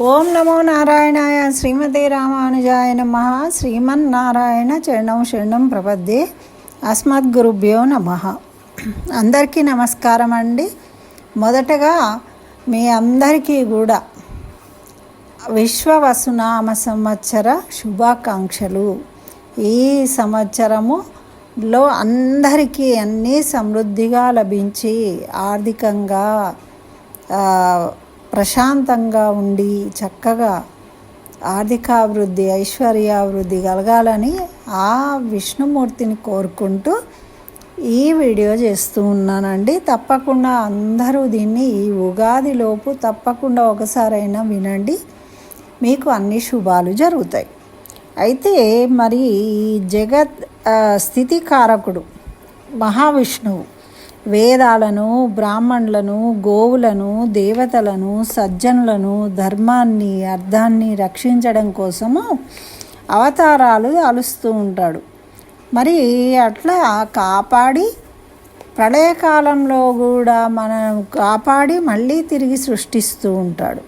ఓం నమో నారాయణాయ శ్రీమతే రామానుజాయ నమః. శ్రీమన్నారాయణ చరణం శరణం ప్రపద్యే. అస్మద్గురుభ్యో నమః. అందరికీ నమస్కారం అండి. మొదటగా మీ అందరికీ కూడా విశ్వవసునామ సంవత్సర శుభాకాంక్షలు. ఈ సంవత్సరములో అందరికీ అన్నీ సమృద్ధిగా లభించి ఆర్థికంగా ప్రశాంతంగా ఉండి చక్కగా ఆర్థికాభివృద్ధి ఐశ్వర్యాభివృద్ధి కలగాలని ఆ విష్ణుమూర్తిని కోరుకుంటూ ఈ వీడియో చేస్తూ ఉన్నానండి. తప్పకుండా అందరూ దీన్ని ఈ ఉగాదిలోపు తప్పకుండా ఒకసారైనా వినండి, మీకు అన్ని శుభాలు జరుగుతాయి. అయితే మరి ఈ జగత్ స్థితికారకుడు మహావిష్ణువు వేదాలను, బ్రాహ్మణులను, గోవులను, దేవతలను, సజ్జనులను, ధర్మాన్ని, అర్థాన్ని రక్షించడం కోసము అవతారాలు అలుస్తూ ఉంటాడు. మరి అట్లా కాపాడి ప్రళయకాలంలో కూడా మనం కాపాడి మళ్ళీ తిరిగి సృష్టిస్తూ ఉంటాడు.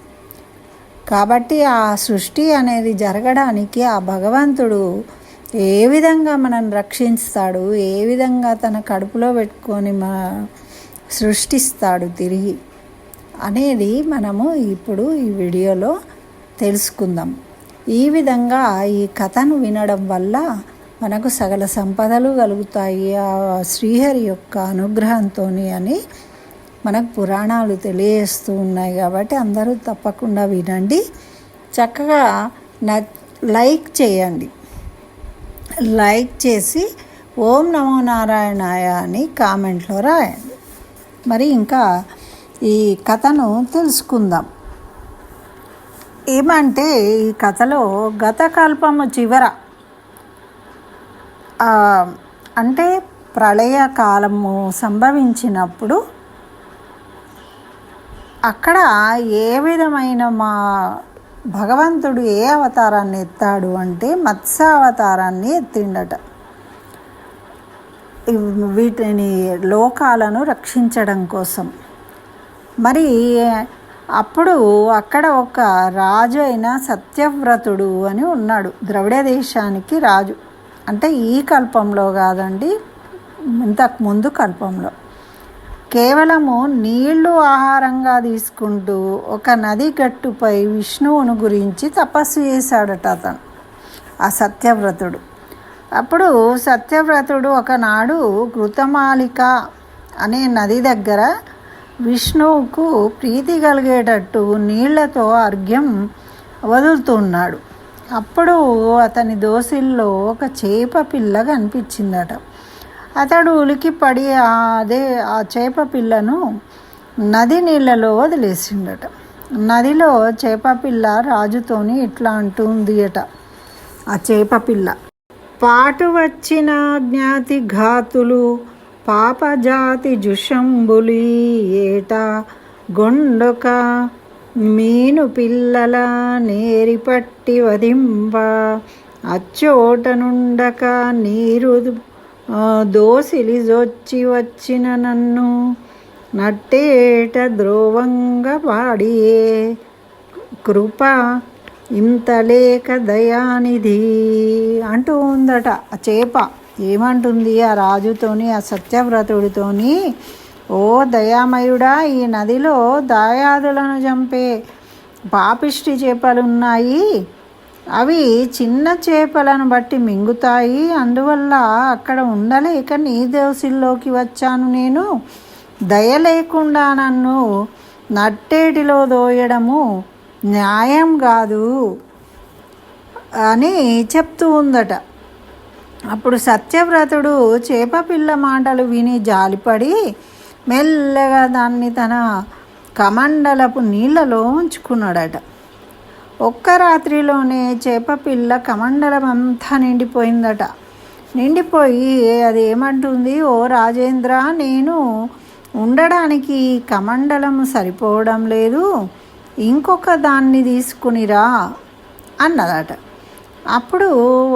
కాబట్టి ఆ సృష్టి అనేది జరగడానికి ఆ భగవంతుడు ఏ విధంగా మనల్ని రక్షిస్తాడు, ఏ విధంగా తన కడుపులో పెట్టుకొని సృష్టిస్తాడు తిరిగి అనేది మనము ఇప్పుడు ఈ వీడియోలో తెలుసుకుందాం. ఈ విధంగా ఈ కథను వినడం వల్ల మనకు సకల సంపదలు కలుగుతాయి ఆ శ్రీహరి యొక్క అనుగ్రహంతో అని మనకు పురాణాలు తెలియజేస్తూ ఉన్నాయి. కాబట్టి అందరూ తప్పకుండా వినండి. చక్కగా లైక్ చేయండి. లైక్ చేసి ఓం నమో నారాయణాయ అని కామెంట్లో రాయండి. మరి ఇంకా ఈ కథను తెలుసుకుందాం. ఏమంటే ఈ కథలో గత కల్పము చివర అంటే ప్రళయకాలము సంభవించినప్పుడు అక్కడ ఏ విధమైన భగవంతుడు ఏ అవతారాన్ని ఎత్తాడు అంటే మత్స్యావతారాన్ని ఎత్తిండట. వీటిని లోకాలను రక్షించడం కోసం. మరి అప్పుడు అక్కడ ఒక రాజు అయిన సత్యవ్రతుడు అని ఉన్నాడు. ద్రవిడ దేశానికి రాజు. అంటే ఈ కల్పంలో కాదండి, ఇంతకుముందు కల్పంలో. కేవలము నీళ్లు ఆహారంగా తీసుకుంటూ ఒక నది గట్టుపై విష్ణువును గురించి తపస్సు చేశాడట అతను, ఆ సత్యవ్రతుడు. అప్పుడు సత్యవ్రతుడు ఒకనాడు కృతమాలిక అనే నది దగ్గర విష్ణువుకు ప్రీతి కలిగేటట్టు నీళ్లతో అర్ఘ్యం వదులుతున్నాడు. అప్పుడు అతని దోసిల్లో ఒక చేప పిల్ల కనిపించిందట. అతడు ఉలికిపడి ఆ చేప పిల్లను నది నీళ్ళలో వదిలేసిండట. నదిలో చేప పిల్ల రాజుతోని ఇట్లా అంటుంది అట. ఆ చేప పిల్ల, పాటు వచ్చిన జ్ఞాతి ఘాతులు పాపజాతి జుషంబులి ఏట గొండొక మీను పిల్లల నేరిపట్టి వధింప అచ్చోట నుండక నీరు దోసిలిజొచ్చి వచ్చిన నన్ను నట్టేట ద్రోవంగా పాడియే కృప ఇంతలేక దయానిధి అంటూ ఉందట. ఆ చేప ఏమంటుంది ఆ రాజుతోని, ఆ సత్యవ్రతుడితోని, ఓ దయామయుడా, ఈ నదిలో దాయాదులను చంపే పాపిష్టి చేపలున్నాయి. అవి చిన్న చేపలను బట్టి మింగుతాయి. అందువల్ల అక్కడ ఉండలేక నీ దోసిల్లోకి వచ్చాను నేను. దయ లేకుండా నన్ను నట్టేటిలో దోయడము న్యాయం కాదు అని చెప్తూ ఉందట. అప్పుడు సత్యవ్రతుడు చేప పిల్ల మాటలు విని జాలిపడి మెల్లగా దాన్ని తన కమండలపు నీళ్ళలో ఉంచుకున్నాడట. ఒక్క రాత్రిలోనే చేప పిల్ల కమండలం అంతా నిండిపోయిందట. నిండిపోయి అది ఏమంటుంది, ఓ రాజేంద్ర, నేను ఉండడానికి కమండలం సరిపోవడం లేదు, ఇంకొక దాన్ని తీసుకునిరా అన్నదట. అప్పుడు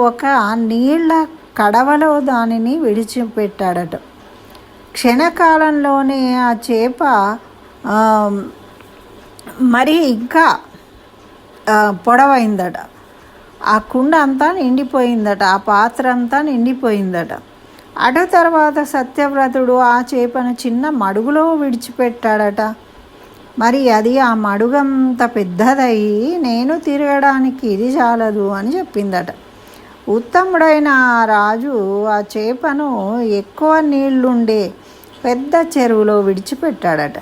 ఒక నీళ్ల కడవలో దానిని విడిచిపెట్టాడట. క్షణకాలంలోనే ఆ చేప మరి ఇంకా పొడవైందట. ఆ కుండ అంతా నిండిపోయిందట, ఆ పాత్ర అంతా నిండిపోయిందట. అటు తర్వాత సత్యవ్రతుడు ఆ చేపను చిన్న మడుగులో విడిచిపెట్టాడట. మరి అది ఆ మడుగంత పెద్దదయ్యి నేను తిరగడానికి ఇది చాలదు అని చెప్పిందట. ఉత్తముడైన ఆ రాజు ఆ చేపను ఎక్కువ నీళ్లుండే పెద్ద చెరువులో విడిచిపెట్టాడట.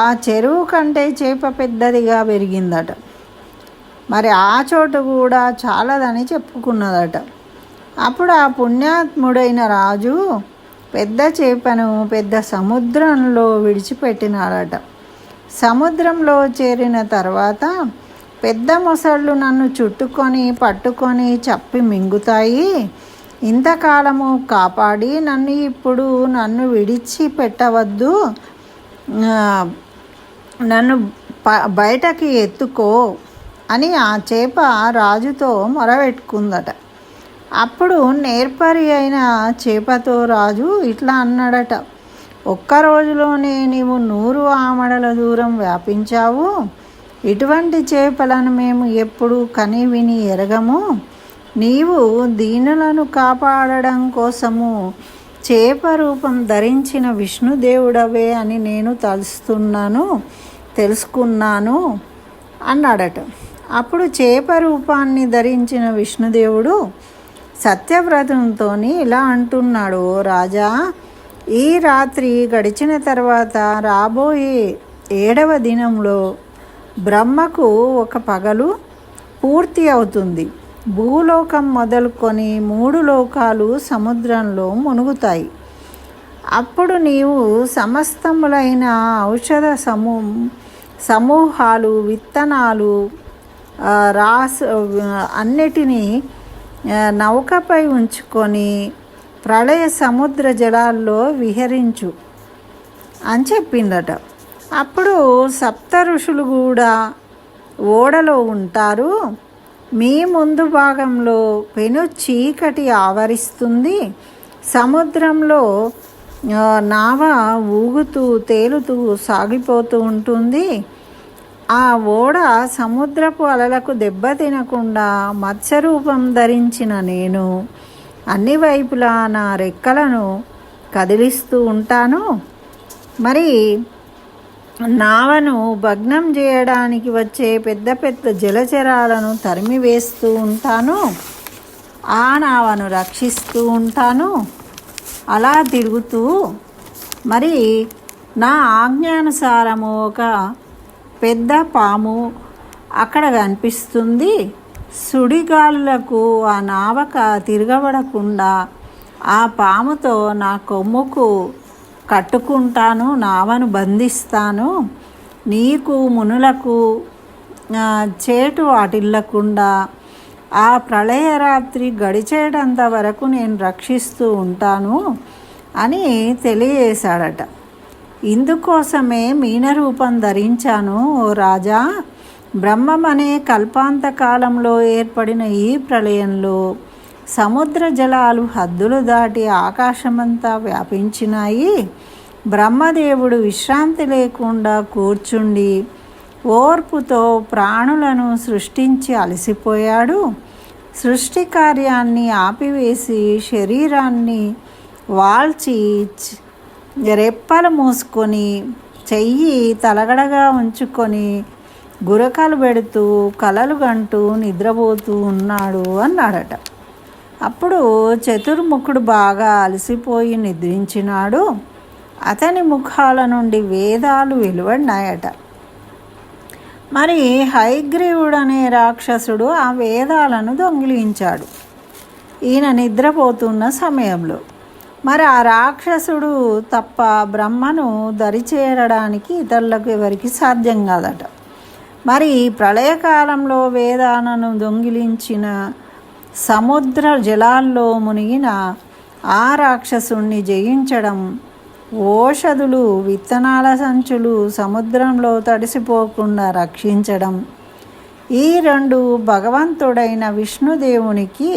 ఆ చెరువు కంటే చేప పెద్దదిగా పెరిగిందట. మరి ఆ చోటు కూడా చాలదని చెప్పుకున్నదట. అప్పుడు ఆ పుణ్యాత్ముడైన రాజు పెద్ద చేపను పెద్ద సముద్రంలో విడిచిపెట్టినాడట. సముద్రంలో చేరిన తర్వాత పెద్ద మొసళ్ళు నన్ను చుట్టుకొని పట్టుకొని చప్పి మింగుతాయి. ఇంతకాలము కాపాడి నన్ను విడిచి పెట్టవద్దు, నన్ను బయటకి ఎత్తుకో అని ఆ చేప రాజుతో మొరపెట్టుకుందట. అప్పుడు నేర్పరి అయిన చేపతో రాజు ఇట్లా అన్నాడట, ఒక్క రోజులోనే నీవు 100 ఆమడల దూరం వ్యాపించావు. ఇటువంటి చేపలను మేము ఎప్పుడు కని విని ఎరగము. నీవు దీనులను కాపాడడం కోసము చేప రూపం ధరించిన విష్ణుదేవుడవే అని నేను తెలుసుకున్నాను అన్నాడట. అప్పుడు చేప రూపాన్ని ధరించిన విష్ణుదేవుడు సత్యవ్రతంతో ఇలా అంటున్నాడు, ఓ రాజా, ఈ రాత్రి గడిచిన తర్వాత రాబోయే 7వ దినంలో బ్రహ్మకు ఒక పగలు పూర్తి అవుతుంది. భూలోకం మొదలుకొని 3 లోకాలు సముద్రంలో మునుగుతాయి. అప్పుడు నీవు సమస్తములైన ఔషధ సమూహాలు, విత్తనాలు, అన్నిటినీ నౌకపై ఉంచుకొని ప్రళయ సముద్ర జలాల్లో విహరించు అని చెప్పిందట. అప్పుడు సప్త ఋషులు కూడా ఓడలో ఉంటారు. మీ ముందు భాగంలో పెను చీకటి ఆవరిస్తుంది. సముద్రంలో నావ ఊగుతూ తేలుతూ సాగిపోతూ ఉంటుంది. ఆ ఓడ సముద్రపు అలలకు దెబ్బతినకుండా మత్స్యరూపం ధరించిన నేను అన్ని వైపులా నా రెక్కలను కదిలిస్తూ ఉంటాను. మరి నావను భగ్నం చేయడానికి వచ్చే పెద్ద పెద్ద జలచరాలను తరిమివేస్తూ ఉంటాను. ఆ నావను రక్షిస్తూ ఉంటాను. అలా తిరుగుతూ మరి నా ఆజ్ఞానుసారము ఒక పెద్ద పాము అక్కడ కనిపిస్తుంది. సుడిగాలులకు ఆ నావక తిరగబడకుండా ఆ పాముతో నా కొమ్ముకు కట్టుకుంటాను, నావను బంధిస్తాను. నీకు మునులకు చేటు వాటిల్లకుండా ఆ ప్రళయరాత్రి గడిచేటంత వరకు నేను రక్షిస్తూ ఉంటాను అని తెలియజేశాడట. ఇందుకోసమే మీనరూపం ధరించాను ఓ రాజా. బ్రహ్మమనే కల్పాంత కాలంలో ఏర్పడిన ఈ ప్రళయంలో సముద్ర జలాలు హద్దులు దాటి ఆకాశమంతా వ్యాపించినాయి. బ్రహ్మదేవుడు విశ్రాంతి లేకుండా కూర్చుండి ఓర్పుతో ప్రాణులను సృష్టించి అలసిపోయాడు. సృష్టి కార్యాన్ని ఆపివేసి శరీరాన్ని వాల్చి రెప్పలు మూసుకొని చెయ్యి తలగడగా ఉంచుకొని గురకలు పెడుతూ కలలు గంటూ నిద్రపోతూ ఉన్నాడు అన్నాడట. అప్పుడు చతుర్ముఖుడు బాగా అలసిపోయి నిద్రించినాడు. అతని ముఖాల నుండి వేదాలు వెలువడినాయట. మరి హయగ్రీవుడనే రాక్షసుడు ఆ వేదాలను దొంగిలించాడు ఈయన నిద్రపోతున్న సమయంలో. మరి ఆ రాక్షసుడు తప్ప బ్రహ్మను దరిచేరడానికి ఇతరులకు ఎవరికి సాధ్యం కాదట. మరి ప్రళయకాలంలో వేదాలను దొంగిలించిన సముద్ర జలాల్లో మునిగిన ఆ రాక్షసుణ్ణి జయించడం, ఓషధులు, విత్తనాల సంచులు సముద్రంలో తడిసిపోకుండా రక్షించడం, ఈ 2 భగవంతుడైన విష్ణుదేవునికి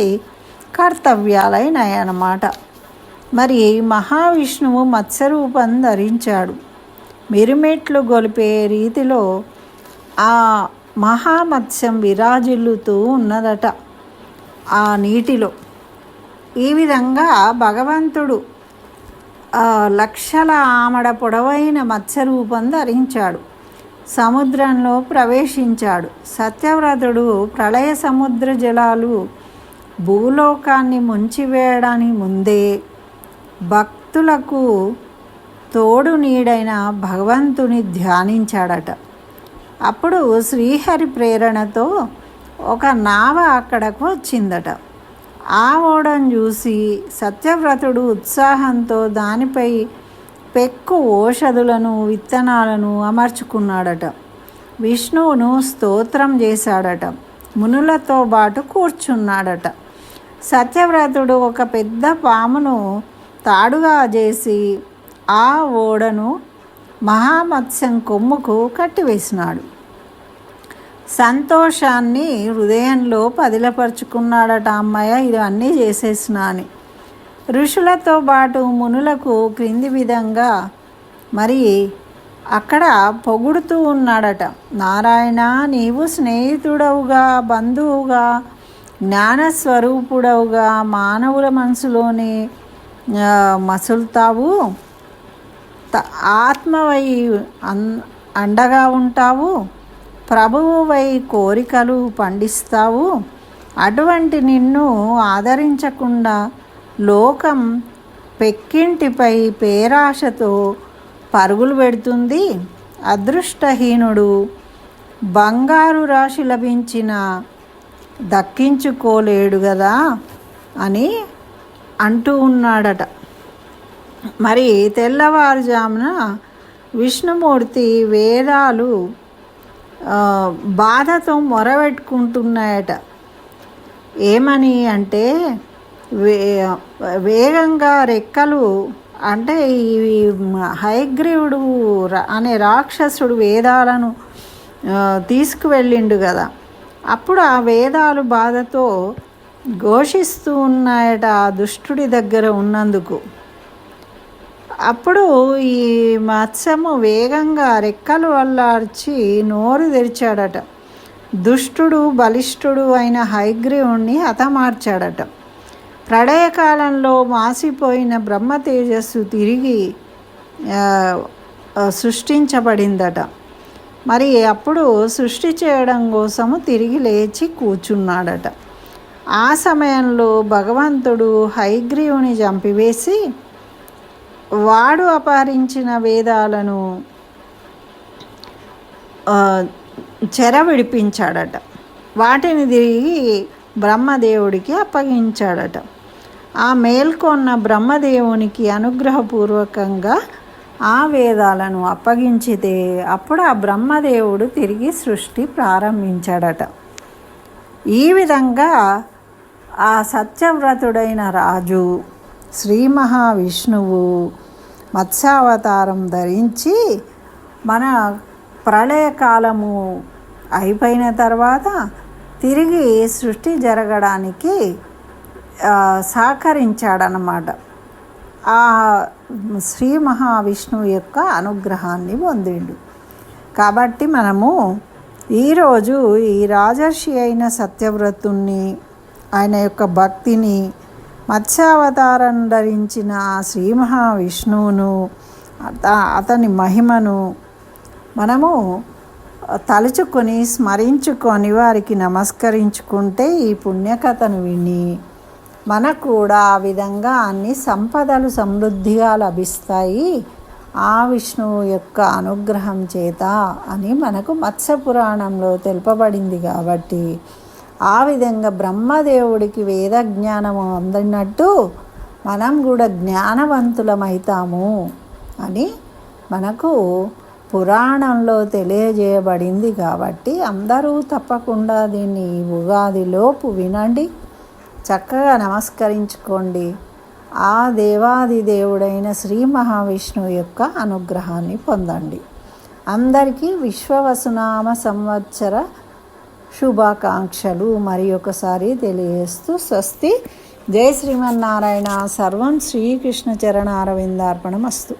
కర్తవ్యాలైనాయన్నమాట. మరి మహావిష్ణువు మత్స్యరూపం ధరించాడు. మిరుమెట్లు గొలిపే రీతిలో ఆ మహామత్స్యం విరాజిల్లుతూ ఉన్నదట ఆ నీటిలో. ఈ విధంగా భగవంతుడు లక్షల ఆమడ పొడవైన మత్స్యరూపం ధరించాడు. సముద్రంలో ప్రవేశించాడు. సత్యవ్రతుడు ప్రళయ సముద్ర జలాలు భూలోకాన్ని ముంచివేయడానికి ముందే భక్తులకు తోడు నీడైన భగవంతుని ధ్యానించాడట. అప్పుడు శ్రీహరి ప్రేరణతో ఒక నావ అక్కడకు వచ్చిందట. ఆ ఓడను చూసి సత్యవ్రతుడు ఉత్సాహంతో దానిపై పెక్కు ఓషధులను విత్తనాలను అమర్చుకున్నాడట. విష్ణువును స్తోత్రం చేశాడట. మునులతో పాటు కూర్చున్నాడట. సత్యవ్రతుడు ఒక పెద్ద పామును తాడుగా చేసి ఆ ఓడను మహామత్స్యం కొమ్ముకు కట్టివేసినాడు. సంతోషాన్ని హృదయంలో పదిలపరుచుకున్నాడట. అమ్మాయ ఇవన్నీ చేసేసినా అని. ఋషులతో పాటు మునులకు క్రింది విధంగా మరి అక్కడ పొగుడుతూ ఉన్నాడట. నారాయణ, నీవు స్నేహితుడవుగా, బంధువుగా, జ్ఞానస్వరూపుడవుగా మానవుల మనసులోనే మసులుతావు. ఆత్మవై అండగా ఉంటావు. ప్రభువువై కోరికలు పండిస్తావు. అటువంటి నిన్ను ఆదరించకుండా లోకం పెక్కింటిపై పేరాశతో పరుగులు పెడుతుంది. అదృష్టహీనుడు బంగారు రాశి లభించిన దక్కించుకోలేడు కదా అని అంటూ ఉన్నాడట. మరి తెల్లవారుజామున విష్ణుమూర్తి వేదాలు బాధతో మొరబెట్టుకుంటున్నాయట. ఏమని అంటే వేగంగా రెక్కలు అంటే ఈ హయగ్రీవుడు అనే రాక్షసుడు వేదాలను తీసుకువెళ్ళిండు కదా. అప్పుడు ఆ వేదాలు బాధతో ఘోషిస్తూ ఉన్నాయట ఆ దుష్టుడి దగ్గర ఉన్నందుకు. అప్పుడు ఈ మత్స్యము వేగంగా రెక్కలు అల్లార్చి నోరు తెరిచాడట. దుష్టుడు బలిష్ఠుడు అయిన హయగ్రీవుణ్ణి హతమార్చాడట. ప్రళయకాలంలో మాసిపోయిన బ్రహ్మ తేజస్సు తిరిగి సృష్టించబడిందట. మరి అప్పుడు సృష్టి చేయడం కోసము తిరిగి లేచి కూర్చున్నాడట. ఆ సమయంలో భగవంతుడు హయగ్రీవుని చంపివేసి వాడు అపహరించిన వేదాలను చెర విడిపించాడట. వాటిని తిరిగి బ్రహ్మదేవుడికి అప్పగించాడట. ఆ మేల్కొన్న బ్రహ్మదేవునికి అనుగ్రహపూర్వకంగా ఆ వేదాలను అప్పగించితే అప్పుడు ఆ బ్రహ్మదేవుడు తిరిగి సృష్టి ప్రారంభించాడట. ఈ విధంగా ఆ సత్యవ్రతుడైన రాజు శ్రీ మహావిష్ణువు మత్స్యావతారం ధరించి మన ప్రళయకాలము అయిపోయిన తర్వాత తిరిగి సృష్టి జరగడానికి సహకరించాడనమాట. ఆ శ్రీ మహావిష్ణువు యొక్క అనుగ్రహాన్ని పొందిండు. కాబట్టి మనము ఈరోజు ఈ రాజర్షి అయిన సత్యవ్రతుణ్ణి, ఆయన యొక్క భక్తిని, మత్స్యావతారం ధరించిన శ్రీ మహావిష్ణువును, అతని మహిమను మనము తలుచుకొని స్మరించుకొని వారికి నమస్కరించుకుంటే ఈ పుణ్యకథను విని మనకు కూడా ఆ విధంగా అన్ని సంపదలు సమృద్ధిగా లభిస్తాయి ఆ విష్ణువు యొక్క అనుగ్రహం చేత అని మనకు మత్స్య పురాణంలో తెలుపబడింది. కాబట్టి ఆ విధంగా బ్రహ్మదేవుడికి వేద జ్ఞానము అందినట్టు మనం కూడా జ్ఞానవంతులమవుతాము అని మనకు పురాణంలో తెలియజేయబడింది. కాబట్టి అందరూ తప్పకుండా దీన్ని ఉగాదిలోపు వినండి, చక్కగా నమస్కరించుకోండి. ఆ దేవాది దేవుడైన శ్రీ మహావిష్ణువు యొక్క అనుగ్రహాన్ని పొందండి. అందరికీ విశ్వవసునామ సంవత్సర శుభాకాంక్షలు మరి ఒకసారి తెలియజేస్తూ స్వస్తి. జై శ్రీమన్నారాయణ. సర్వం శ్రీకృష్ణ చరణారవిందార్పణమస్తు.